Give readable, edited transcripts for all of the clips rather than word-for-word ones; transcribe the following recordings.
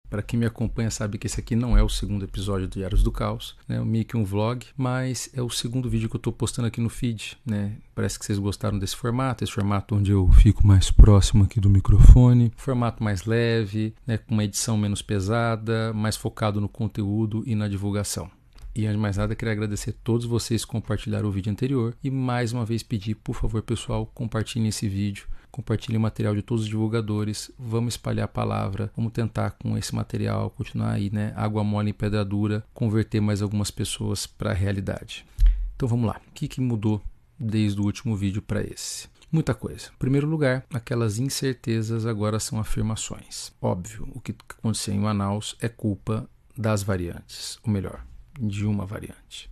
Para quem me acompanha sabe que esse aqui não é o segundo episódio do Diários do Caos, né? É meio que um vlog, mas é o segundo vídeo que eu estou postando aqui no feed, né? Parece que vocês gostaram desse formato, esse formato onde eu fico mais próximo aqui do microfone, formato mais leve, né? Com uma edição menos pesada, mais focado no conteúdo e na divulgação. E antes de mais nada, queria agradecer a todos vocês que compartilharam o vídeo anterior e mais uma vez pedir, por favor, pessoal, compartilhem esse vídeo, compartilhem o material de todos os divulgadores, vamos espalhar a palavra, vamos tentar com esse material continuar aí, né, água mole em pedra dura, converter mais algumas pessoas para a realidade. Então vamos lá, o que mudou desde o último vídeo para esse? Muita coisa. Em primeiro lugar, aquelas incertezas agora são afirmações. Óbvio, o que aconteceu em Manaus é culpa das variantes, ou melhor, de uma variante,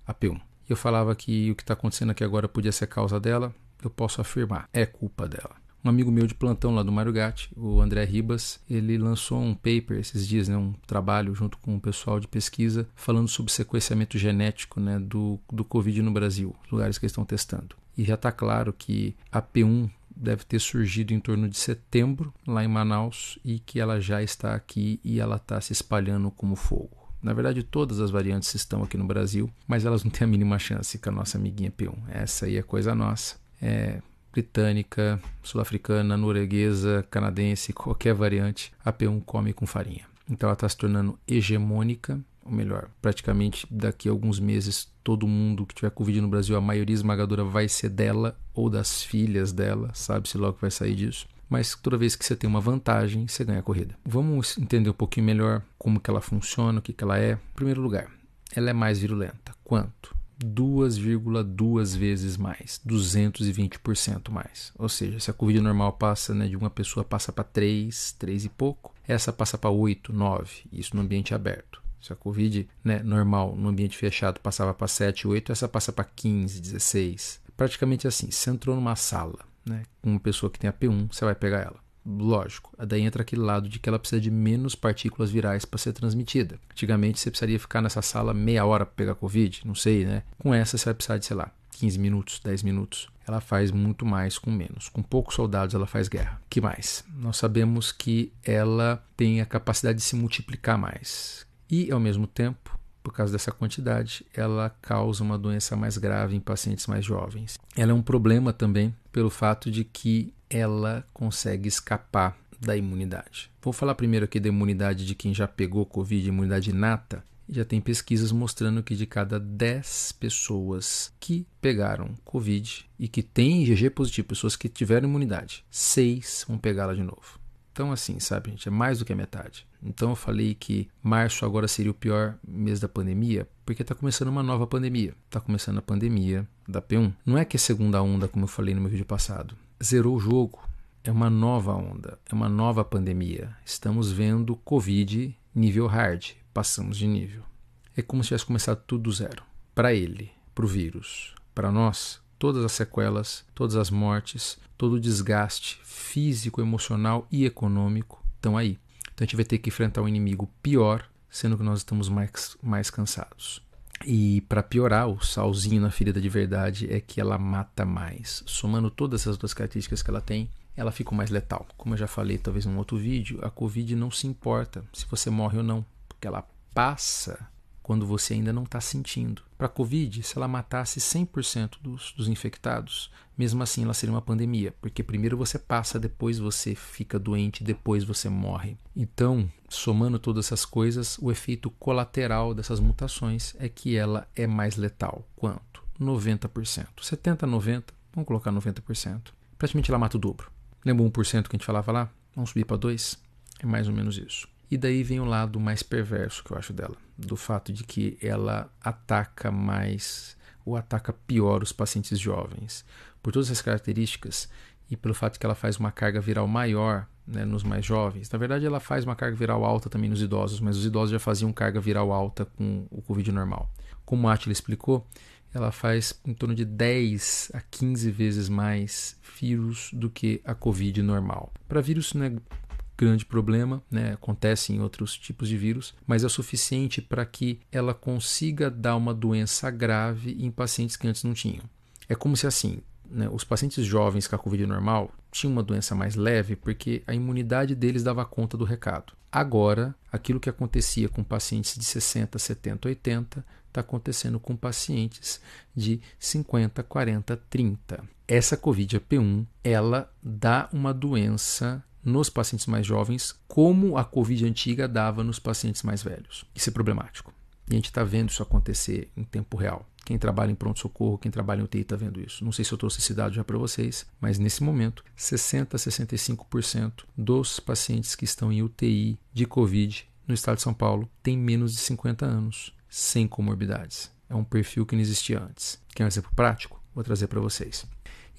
a P1. Eu falava que o que está acontecendo aqui agora podia ser causa dela, eu posso afirmar, é culpa dela. Um amigo meu de plantão lá do Mário Gatti, o André Ribas, ele lançou um paper esses dias, né, um trabalho junto com o pessoal de pesquisa, falando sobre sequenciamento genético, né, do Covid no Brasil, os lugares que eles estão testando. E já está claro que a P1 deve ter surgido em torno de setembro, lá em Manaus, e que ela já está aqui e ela está se espalhando como fogo. Na verdade, todas as variantes estão aqui no Brasil, mas elas não têm a mínima chance com a nossa amiguinha P1. Essa aí é coisa nossa. É britânica, sul-africana, norueguesa, canadense, qualquer variante, a P1 come com farinha. Então ela está se tornando hegemônica, ou melhor, praticamente daqui a alguns meses todo mundo que tiver Covid no Brasil, a maioria esmagadora vai ser dela ou das filhas dela, sabe-se logo que vai sair disso. Mas toda vez que você tem uma vantagem, você ganha a corrida. Vamos entender um pouquinho melhor como que ela funciona, o que ela é. Em primeiro lugar, ela é mais virulenta. Quanto? 2,2 vezes mais, 220% mais. Ou seja, se a Covid normal passa, né, de uma pessoa passa para 3 e pouco, essa passa para 8, 9, isso no ambiente aberto. Se a Covid, né, normal no ambiente fechado passava para 7, 8, essa passa para 15, 16. Praticamente assim, você entrou numa sala, né, com uma pessoa que tem a P1, você vai pegar ela. Lógico, daí entra aquele lado de que ela precisa de menos partículas virais para ser transmitida. Antigamente você precisaria ficar nessa sala meia hora para pegar Covid, não sei, né? Com essa você vai precisar de, sei lá, 15 minutos, 10 minutos. Ela faz muito mais com menos. Com poucos soldados ela faz guerra. Que mais? Nós sabemos que ela tem a capacidade de se multiplicar mais. E, ao mesmo tempo, por causa dessa quantidade, ela causa uma doença mais grave em pacientes mais jovens. Ela é um problema também pelo fato de que ela consegue escapar da imunidade. Vou falar primeiro aqui da imunidade de quem já pegou Covid, imunidade inata. Já tem pesquisas mostrando que de cada 10 pessoas que pegaram Covid e que têm IgG positivo, pessoas que tiveram imunidade, 6 vão pegá-la de novo. Então assim, sabe, gente, é mais do que a metade. Então eu falei que março agora seria o pior mês da pandemia, porque está começando uma nova pandemia. Está começando a pandemia da P1. Não é que é segunda onda, como eu falei no meu vídeo passado. Zerou o jogo. É uma nova onda, é uma nova pandemia. Estamos vendo Covid nível hard. Passamos de nível. É como se tivesse começado tudo do zero. Para ele, para o vírus. Para nós, todas as sequelas, todas as mortes, todo o desgaste físico, emocional e econômico estão aí. Então a gente vai ter que enfrentar um inimigo pior, sendo que nós estamos mais cansados. E para piorar, o salzinho na ferida de verdade é que ela mata mais. Somando todas essas duas características que ela tem, ela fica mais letal. Como eu já falei talvez num outro vídeo, a Covid não se importa se você morre ou não, porque ela passa quando você ainda não está sentindo. Para a Covid, se ela matasse 100% dos infectados, mesmo assim ela seria uma pandemia, porque primeiro você passa, depois você fica doente, depois você morre. Então, somando todas essas coisas, o efeito colateral dessas mutações é que ela é mais letal. Quanto? 90%. 70%, 90%, vamos colocar 90%. Praticamente ela mata o dobro. Lembra 1% que a gente falava lá? Vamos subir para 2%? É mais ou menos isso. E daí vem o lado mais perverso que eu acho dela, do fato de que ela ataca mais, ou ataca pior os pacientes jovens. Por todas essas características e pelo fato que ela faz uma carga viral maior, né, nos mais jovens. Na verdade ela faz uma carga viral alta também nos idosos, mas os idosos já faziam carga viral alta com o Covid normal. Como a Átila explicou, ela faz em torno de 10 a 15 vezes mais vírus do que a Covid normal. Para vírus não é grande problema, né? Acontece em outros tipos de vírus, mas é o suficiente para que ela consiga dar uma doença grave em pacientes que antes não tinham. É como se assim, né, os pacientes jovens com a Covid normal tinham uma doença mais leve porque a imunidade deles dava conta do recado. Agora, aquilo que acontecia com pacientes de 60, 70, 80 está acontecendo com pacientes de 50, 40, 30. Essa Covid AP1, ela dá uma doença nos pacientes mais jovens como a Covid antiga dava nos pacientes mais velhos. Isso é problemático. E a gente está vendo isso acontecer em tempo real. Quem trabalha em pronto-socorro, quem trabalha em UTI está vendo isso. Não sei se eu trouxe esse dado já para vocês, mas nesse momento, 60% a 65% dos pacientes que estão em UTI de Covid no estado de São Paulo têm menos de 50 anos, sem comorbidades. É um perfil que não existia antes. Quer um exemplo prático? Vou trazer para vocês.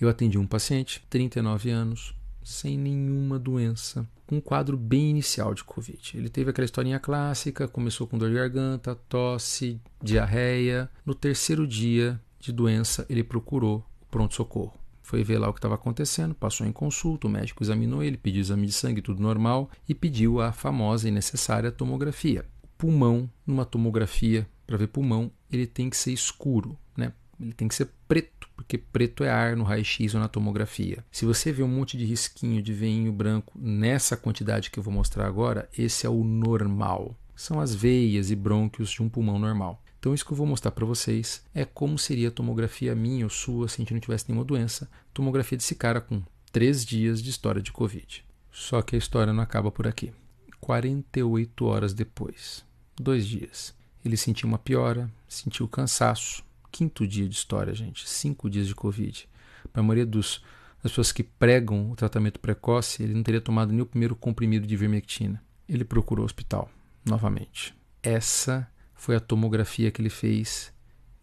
Eu atendi um paciente, 39 anos, sem nenhuma doença, com um quadro bem inicial de Covid. Ele teve aquela historinha clássica, começou com dor de garganta, tosse, diarreia. No terceiro dia de doença, ele procurou o pronto-socorro. Foi ver lá o que estava acontecendo, passou em consulta, o médico examinou ele, pediu exame de sangue, tudo normal, e pediu a famosa e necessária tomografia. O pulmão, numa tomografia, para ver pulmão, ele tem que ser escuro, né? Ele tem que ser preto, porque preto é ar no raio-x ou na tomografia. Se você vê um monte de risquinho de veinho branco nessa quantidade que eu vou mostrar agora, esse é o normal. São as veias e brônquios de um pulmão normal. Então isso que eu vou mostrar para vocês é como seria a tomografia minha ou sua se a gente não tivesse nenhuma doença. Tomografia desse cara com 3 dias de história de Covid. Só que a história não acaba por aqui. 48 horas depois, 2 dias, ele sentiu uma piora, sentiu cansaço. 5º dia de história, gente. 5 dias de Covid. Para a maioria das pessoas que pregam o tratamento precoce, ele não teria tomado nem o primeiro comprimido de ivermectina. Ele procurou o hospital, novamente. Essa foi a tomografia que ele fez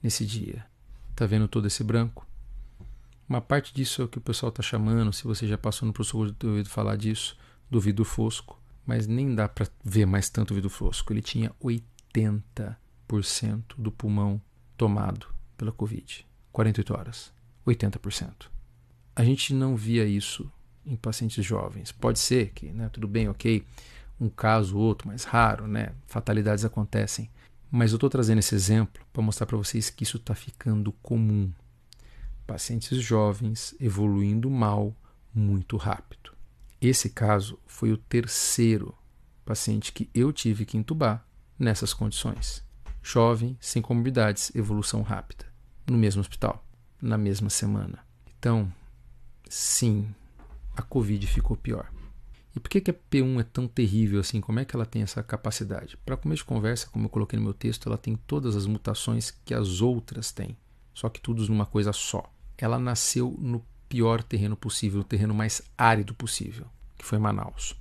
nesse dia. Tá vendo todo esse branco? Uma parte disso é o que o pessoal está chamando, se você já passou no pronto-socorro de ouvido falar disso, do vidro fosco. Mas nem dá para ver mais tanto o vidro fosco. Ele tinha 80% do pulmão tomado pela Covid. 48 horas. 80%. A gente não via isso em pacientes jovens. Pode ser que, né, tudo bem, ok, um caso ou outro, mais raro, né, fatalidades acontecem. Mas eu estou trazendo esse exemplo para mostrar para vocês que isso está ficando comum. Pacientes jovens evoluindo mal muito rápido. Esse caso foi o 3º paciente que eu tive que intubar nessas condições. Jovem, sem comorbidades, evolução rápida, no mesmo hospital, na mesma semana. Então, sim, a Covid ficou pior. E por que a P1 é tão terrível assim? Como é que ela tem essa capacidade? Para começo de conversa, como eu coloquei no meu texto, ela tem todas as mutações que as outras têm, só que tudo numa coisa só. Ela nasceu no pior terreno possível, o terreno mais árido possível, que foi Manaus.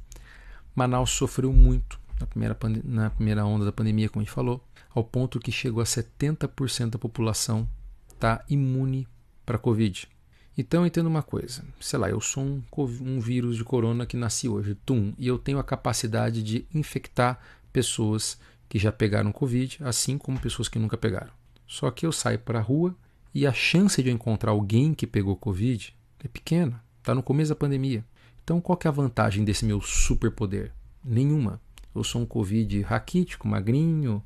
Manaus sofreu muito na primeira onda da pandemia, como a gente falou, ao ponto que chegou a 70% da população estar imune para a Covid. Então eu entendo uma coisa, sei lá, eu sou um vírus de corona que nasci hoje, e eu tenho a capacidade de infectar pessoas que já pegaram Covid, assim como pessoas que nunca pegaram. Só que eu saio para a rua e a chance de eu encontrar alguém que pegou Covid é pequena, está no começo da pandemia. Então qual que é a vantagem desse meu superpoder? Nenhuma. Eu sou um Covid raquítico, magrinho,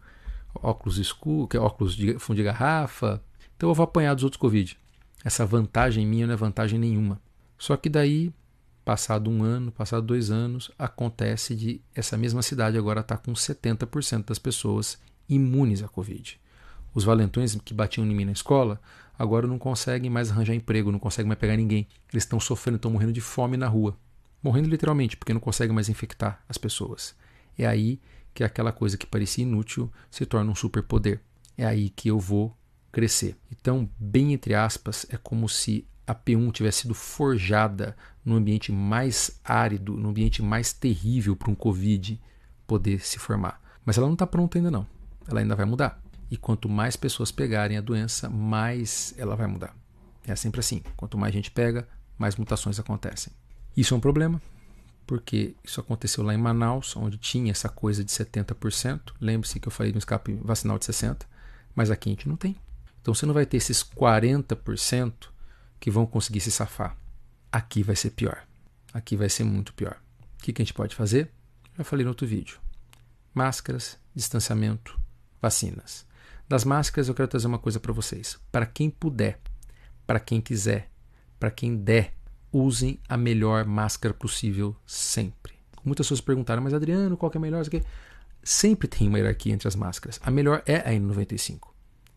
óculos escuros, óculos de fundo de garrafa. Então eu vou apanhar dos outros Covid. Essa vantagem minha não é vantagem nenhuma. Só que daí, passado 1 ano, passado 2 anos, acontece de essa mesma cidade agora estar com 70% das pessoas imunes à Covid. Os valentões que batiam em mim na escola, agora não conseguem mais arranjar emprego, não conseguem mais pegar ninguém. Eles estão sofrendo, estão morrendo de fome na rua. Morrendo literalmente, porque não conseguem mais infectar as pessoas. É aí que aquela coisa que parecia inútil se torna um superpoder. É aí que eu vou crescer. Então, bem entre aspas, é como se a P1 tivesse sido forjada num ambiente mais árido, num ambiente mais terrível para um Covid poder se formar. Mas ela não está pronta ainda não. Ela ainda vai mudar. E quanto mais pessoas pegarem a doença, mais ela vai mudar. É sempre assim. Quanto mais gente pega, mais mutações acontecem. Isso é um problema, porque isso aconteceu lá em Manaus, onde tinha essa coisa de 70%. Lembre-se que eu falei no escape vacinal de 60%, mas aqui a gente não tem. Então você não vai ter esses 40% que vão conseguir se safar. Aqui vai ser pior. Aqui vai ser muito pior. O que a gente pode fazer? Já falei no outro vídeo. Máscaras, distanciamento, vacinas. Das máscaras eu quero trazer uma coisa para vocês. Para quem puder, para quem quiser, para quem der, usem a melhor máscara possível sempre. Muitas pessoas perguntaram, mas Adriano, qual que é a melhor? Sempre tem uma hierarquia entre as máscaras. A melhor é a N95.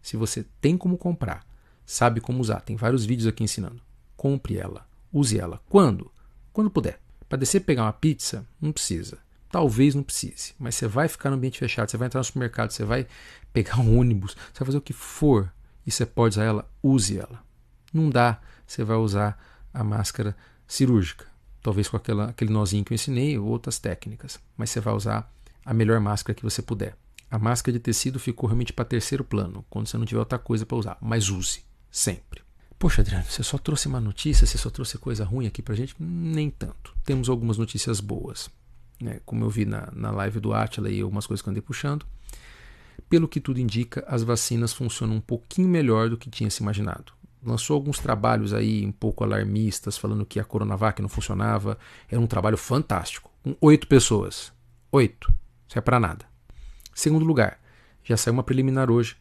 Se você tem como comprar, sabe como usar, tem vários vídeos aqui ensinando, compre ela, use ela. Quando? Quando puder. Para descer e pegar uma pizza, não precisa. Talvez não precise, mas você vai ficar no ambiente fechado, você vai entrar no supermercado, você vai pegar um ônibus, você vai fazer o que for e você pode usar ela, use ela. Não dá, você vai usar a máscara cirúrgica, talvez com aquele nozinho que eu ensinei ou outras técnicas, mas você vai usar a melhor máscara que você puder. A máscara de tecido ficou realmente para terceiro plano, quando você não tiver outra coisa para usar, mas use, sempre. Poxa, Adriano, você só trouxe uma notícia, você só trouxe coisa ruim aqui pra gente? Nem tanto. Temos algumas notícias boas, né? Como eu vi na live do Átila e algumas coisas que eu andei puxando. Pelo que tudo indica, as vacinas funcionam um pouquinho melhor do que tinha se imaginado. Lançou alguns trabalhos aí um pouco alarmistas, falando que a Coronavac não funcionava. Era um trabalho fantástico, com 8 pessoas. 8. Isso é para nada. Segundo lugar, já saiu uma preliminar hoje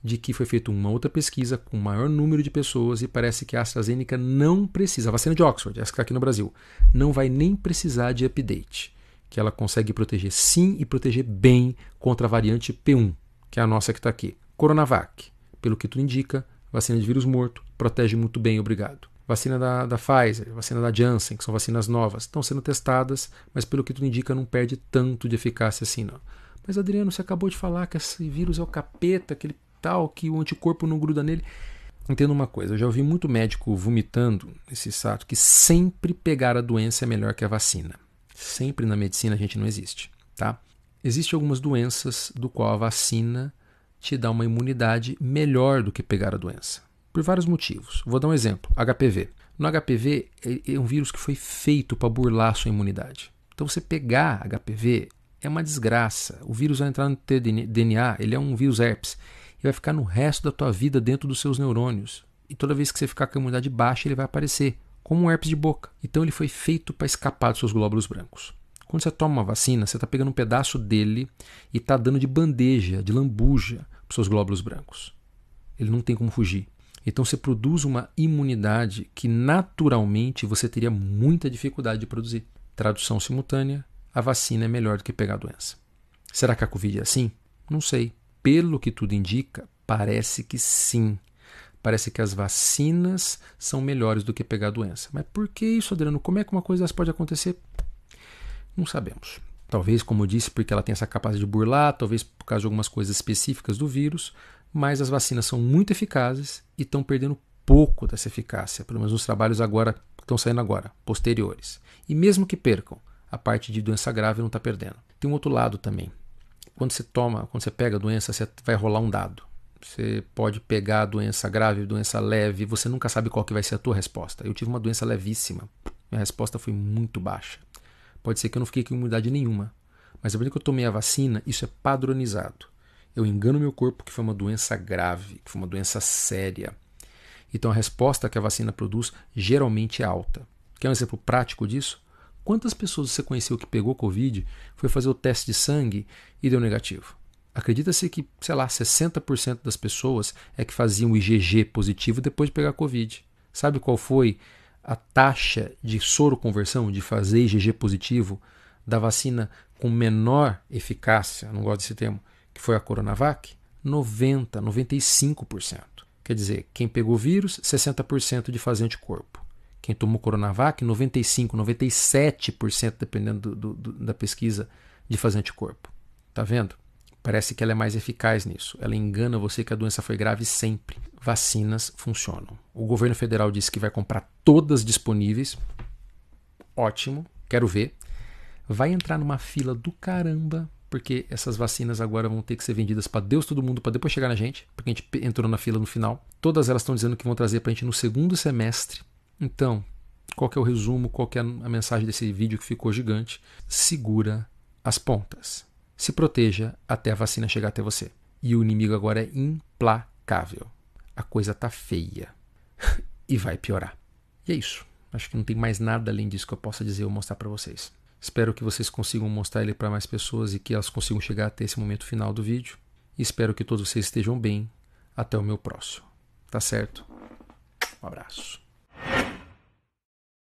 de que foi feita uma outra pesquisa com maior número de pessoas e parece que a AstraZeneca não precisa, a vacina de Oxford, essa que está aqui no Brasil, não vai nem precisar de update, que ela consegue proteger sim e proteger bem contra a variante P1, que é a nossa que está aqui. Coronavac, pelo que tudo indica, vacina de vírus morto, protege muito bem, obrigado. Vacina da Pfizer, vacina da Janssen, que são vacinas novas, estão sendo testadas, mas pelo que tudo indica não perde tanto de eficácia assim não. Mas Adriano, você acabou de falar que esse vírus é o capeta, aquele tal, que o anticorpo não gruda nele. Entenda uma coisa, eu já ouvi muito médico vomitando esse fato que sempre pegar a doença é melhor que a vacina. Sempre na medicina a gente não existe, tá? Existem algumas doenças do qual a vacina te dá uma imunidade melhor do que pegar a doença. Por vários motivos. Vou dar um exemplo, HPV. No HPV é um vírus que foi feito para burlar a sua imunidade. Então você pegar HPV é uma desgraça. O vírus vai entrar no teu DNA, ele é um vírus herpes. E vai ficar no resto da tua vida dentro dos seus neurônios. E toda vez que você ficar com a imunidade baixa, ele vai aparecer, como um herpes de boca. Então ele foi feito para escapar dos seus glóbulos brancos. Quando você toma uma vacina, você está pegando um pedaço dele e está dando de bandeja, de lambuja, para os seus glóbulos brancos. Ele não tem como fugir. Então você produz uma imunidade que naturalmente você teria muita dificuldade de produzir. Tradução simultânea, a vacina é melhor do que pegar a doença. Será que a Covid é assim? Não sei. Pelo que tudo indica, parece que sim. Parece que as vacinas são melhores do que pegar a doença. Mas por que isso, Adriano? Como é que uma coisa dessa pode acontecer? Não sabemos. Talvez, como eu disse, porque ela tem essa capacidade de burlar, talvez por causa de algumas coisas específicas do vírus, mas as vacinas são muito eficazes e estão perdendo pouco dessa eficácia, pelo menos nos trabalhos agora que estão saindo agora, posteriores. E mesmo que percam, a parte de doença grave não está perdendo. Tem um outro lado também. Quando você pega a doença, você vai rolar um dado. Você pode pegar a doença grave, doença leve, você nunca sabe qual que vai ser a tua resposta. Eu tive uma doença levíssima, minha resposta foi muito baixa. Pode ser que eu não fiquei com imunidade nenhuma, mas a partir que eu tomei a vacina, isso é padronizado. Eu engano meu corpo que foi uma doença grave, que foi uma doença séria. Então a resposta que a vacina produz geralmente é alta. Quer um exemplo prático disso? Quantas pessoas você conheceu que pegou Covid, foi fazer o teste de sangue e deu negativo? Acredita-se que, 60% das pessoas é que faziam o IgG positivo depois de pegar Covid. Sabe qual foi a taxa de soroconversão, de fazer IgG positivo, da vacina com menor eficácia, não gosto desse termo, que foi a Coronavac? 95%. Quer dizer, quem pegou vírus, 60% de fazer anticorpo. Quem tomou Coronavac, 95%, 97%, dependendo da pesquisa, de fazer anticorpo. Tá vendo? Parece que ela é mais eficaz nisso. Ela engana você que a doença foi grave sempre. Vacinas funcionam. O governo federal disse que vai comprar todas disponíveis. Ótimo, quero ver. Vai entrar numa fila do caramba, porque essas vacinas agora vão ter que ser vendidas para Deus, todo mundo, para depois chegar na gente, porque a gente entrou na fila no final. Todas elas estão dizendo que vão trazer para a gente no segundo semestre. Então, qual que é o resumo, qual que é a mensagem desse vídeo que ficou gigante? Segura as pontas. Se proteja até a vacina chegar até você. E o inimigo agora é implacável. A coisa tá feia. E vai piorar. E é isso. Acho que não tem mais nada além disso que eu possa dizer ou mostrar para vocês. Espero que vocês consigam mostrar ele para mais pessoas e que elas consigam chegar até esse momento final do vídeo. E espero que todos vocês estejam bem. Até o meu próximo. Tá certo? Um abraço.